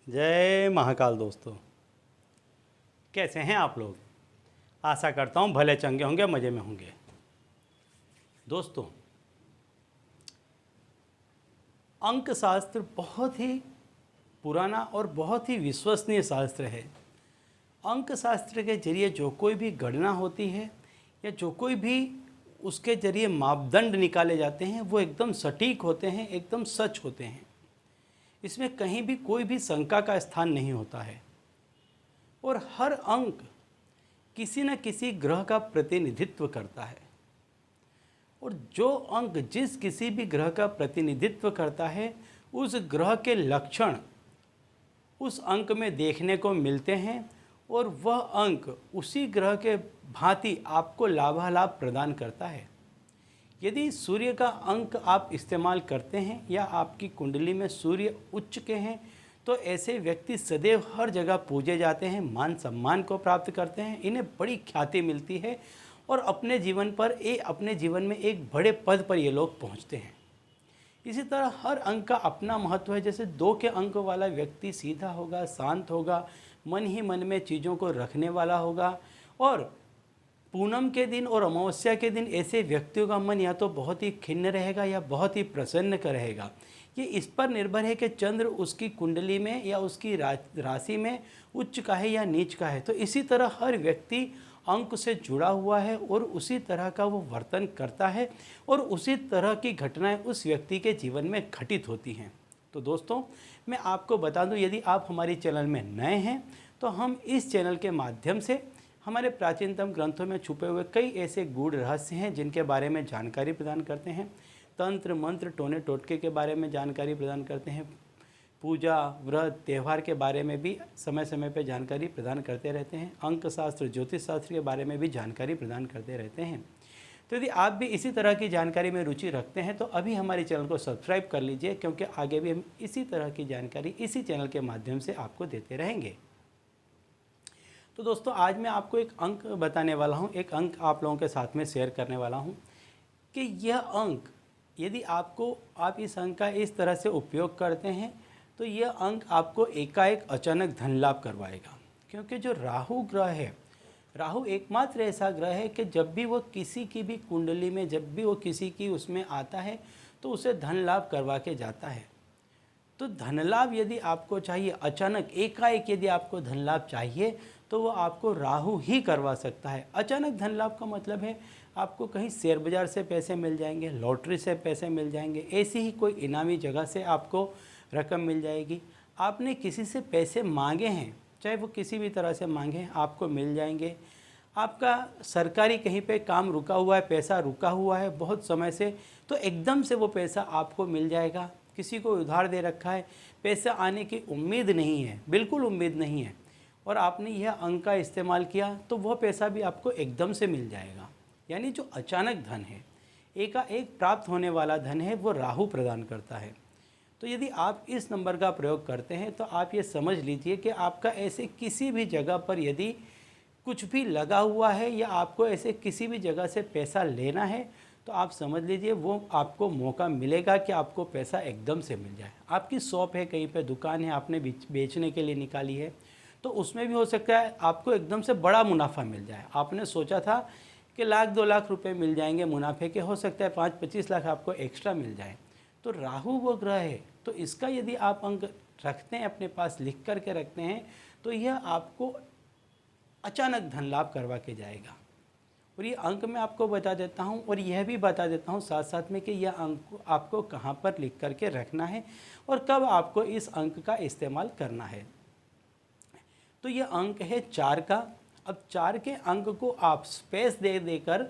जय महाकाल दोस्तों, कैसे हैं आप लोग। आशा करता हूं भले चंगे होंगे, मज़े में होंगे। दोस्तों, अंक शास्त्र बहुत ही पुराना और बहुत ही विश्वसनीय शास्त्र है। अंक शास्त्र के जरिए जो कोई भी गणना होती है या जो कोई भी उसके जरिए मापदंड निकाले जाते हैं वो एकदम सटीक होते हैं, एकदम सच होते हैं। इसमें कहीं भी कोई भी शंका का स्थान नहीं होता है और हर अंक किसी न किसी ग्रह का प्रतिनिधित्व करता है और जो अंक जिस किसी भी ग्रह का प्रतिनिधित्व करता है उस ग्रह के लक्षण उस अंक में देखने को मिलते हैं और वह अंक उसी ग्रह के भांति आपको लाभालाभ प्रदान करता है। यदि सूर्य का अंक आप इस्तेमाल करते हैं या आपकी कुंडली में सूर्य उच्च के हैं तो ऐसे व्यक्ति सदैव हर जगह पूजे जाते हैं, मान सम्मान को प्राप्त करते हैं, इन्हें बड़ी ख्याति मिलती है और अपने जीवन में एक बड़े पद पर ये लोग पहुंचते हैं। इसी तरह हर अंक का अपना महत्व है। जैसे 2 के अंक वाला व्यक्ति सीधा होगा, शांत होगा, मन ही मन में चीज़ों को रखने वाला होगा और पूनम के दिन और अमावस्या के दिन ऐसे व्यक्तियों का मन या तो बहुत ही खिन्न रहेगा या बहुत ही प्रसन्न का रहेगा। ये इस पर निर्भर है कि चंद्र उसकी कुंडली में या उसकी राशि में उच्च का है या नीच का है। तो इसी तरह हर व्यक्ति अंक से जुड़ा हुआ है और उसी तरह का वो वर्तन करता है और उसी तरह की घटनाएं उस व्यक्ति के जीवन में घटित होती हैं। तो दोस्तों, मैं आपको बता दूं, यदि आप हमारे चैनल में नए हैं तो हम इस चैनल के माध्यम से हमारे प्राचीनतम ग्रंथों में छुपे हुए कई ऐसे गूढ़ रहस्य हैं जिनके बारे में जानकारी प्रदान करते हैं। तंत्र मंत्र टोने टोटके के बारे में जानकारी प्रदान करते हैं। पूजा व्रत त्यौहार के बारे में भी समय समय पर जानकारी प्रदान करते रहते हैं। अंक शास्त्र ज्योतिष शास्त्र के बारे में भी जानकारी प्रदान करते रहते हैं। तो यदि आप भी इसी तरह की जानकारी में रुचि रखते हैं तो अभी हमारे चैनल को सब्सक्राइब कर लीजिए, क्योंकि आगे भी हम इसी तरह की जानकारी इसी चैनल के माध्यम से आपको देते रहेंगे। तो दोस्तों, आज मैं आपको एक अंक बताने वाला हूँ, एक अंक आप लोगों के साथ में शेयर करने वाला हूँ कि यह अंक यदि आप इस अंक का इस तरह से उपयोग करते हैं तो यह अंक आपको एकाएक अचानक धन लाभ करवाएगा। क्योंकि जो राहु ग्रह है, राहु एकमात्र ऐसा ग्रह है कि जब भी वो किसी की भी कुंडली में, जब भी वो किसी की उसमें आता है तो उसे धन लाभ करवा के जाता है। तो धन लाभ यदि आपको चाहिए, अचानक एकाएक यदि आपको धन लाभ चाहिए तो वो आपको राहु ही करवा सकता है। अचानक धन लाभ का मतलब है आपको कहीं शेयर बाज़ार से पैसे मिल जाएंगे, लॉटरी से पैसे मिल जाएंगे, ऐसी ही कोई इनामी जगह से आपको रकम मिल जाएगी। आपने किसी से पैसे मांगे हैं, चाहे वो किसी भी तरह से मांगे हैं, आपको मिल जाएंगे। आपका सरकारी कहीं पे काम रुका हुआ है, पैसा रुका हुआ है बहुत समय से, तो एकदम से वो पैसा आपको मिल जाएगा। किसी को उधार दे रखा है, पैसा आने की उम्मीद नहीं है, बिल्कुल उम्मीद नहीं है, और आपने यह अंक का इस्तेमाल किया तो वह पैसा भी आपको एकदम से मिल जाएगा। यानी जो अचानक धन है, एकाएक प्राप्त होने वाला धन है, वो राहु प्रदान करता है। तो यदि आप इस नंबर का प्रयोग करते हैं तो आप ये समझ लीजिए कि आपका ऐसे किसी भी जगह पर यदि कुछ भी लगा हुआ है या आपको ऐसे किसी भी जगह से पैसा लेना है तो आप समझ लीजिए वो आपको मौका मिलेगा कि आपको पैसा एकदम से मिल जाए। आपकी शॉप है, कहीं पे दुकान है, आपने बेचने के लिए निकाली है, तो उसमें भी हो सकता है आपको एकदम से बड़ा मुनाफा मिल जाए। आपने सोचा था कि 1-2 लाख रुपए मिल जाएंगे मुनाफे के, हो सकता है 5-25 लाख आपको एक्स्ट्रा मिल जाए। तो राहु वो ग्रह है, तो इसका यदि आप अंक रखते हैं, अपने पास लिख करके रखते हैं, तो यह आपको अचानक धन लाभ करवा के जाएगा। और ये अंक मैं आपको बता देता हूँ और यह भी बता देता हूँ साथ साथ में कि यह अंक आपको कहाँ पर लिख करके रखना है और कब आपको इस अंक का इस्तेमाल करना है। तो यह अंक है 4 का। अब 4 के अंक को आप स्पेस दे देकर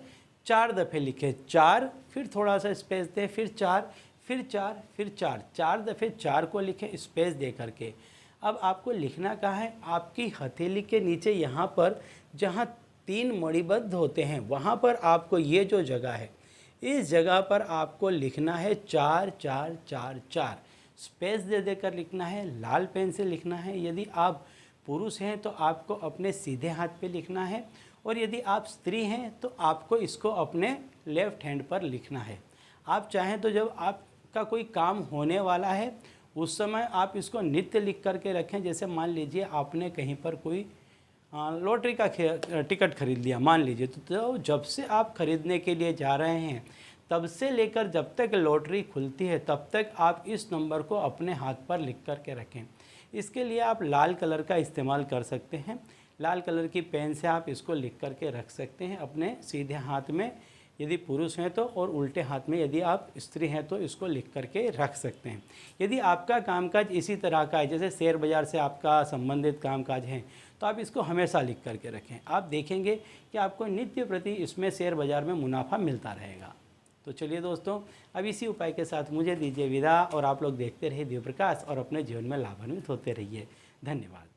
4 दफ़े लिखें। 4, फिर थोड़ा सा स्पेस दें, फिर 4, फिर 4, फिर 4, 4 दफ़े 4 को लिखें स्पेस दे करके। अब आपको लिखना कहाँ है, आपकी हथेली के नीचे यहाँ पर जहाँ 3 मणिबद्ध होते हैं वहाँ पर आपको ये जो जगह है, इस जगह पर आपको लिखना है 4 4 4 4। स्पेस दे देकर लिखना है, लाल पेन से लिखना है। यदि आप पुरुष हैं तो आपको अपने सीधे हाथ पे लिखना है और यदि आप स्त्री हैं तो आपको इसको अपने लेफ्ट हैंड पर लिखना है। आप चाहें तो जब आपका कोई काम होने वाला है उस समय आप इसको नित्य लिख करके रखें। जैसे मान लीजिए आपने कहीं पर कोई लॉटरी का टिकट खरीद लिया मान लीजिए, तो जब से आप खरीदने के लिए जा रहे हैं तब से लेकर जब तक लॉटरी खुलती है तब तक आप इस नंबर को अपने हाथ पर लिख करके रखें। इसके लिए आप लाल कलर का इस्तेमाल कर सकते हैं। लाल कलर की पेन से आप इसको लिख करके रख सकते हैं अपने सीधे हाथ में यदि पुरुष हैं तो, और उल्टे हाथ में यदि आप स्त्री हैं तो इसको लिख करके रख सकते हैं। यदि आपका कामकाज इसी तरह का है, जैसे शेयर बाज़ार से आपका संबंधित कामकाज है, तो आप इसको हमेशा लिख करके रखें। आप देखेंगे कि आपको नित्य प्रति इसमें शेयर बाज़ार में मुनाफा मिलता रहेगा। तो चलिए दोस्तों, अब इसी उपाय के साथ मुझे दीजिए विदा, और आप लोग देखते रहिए दिव्य प्रकाश और अपने जीवन में लाभान्वित होते रहिए। धन्यवाद।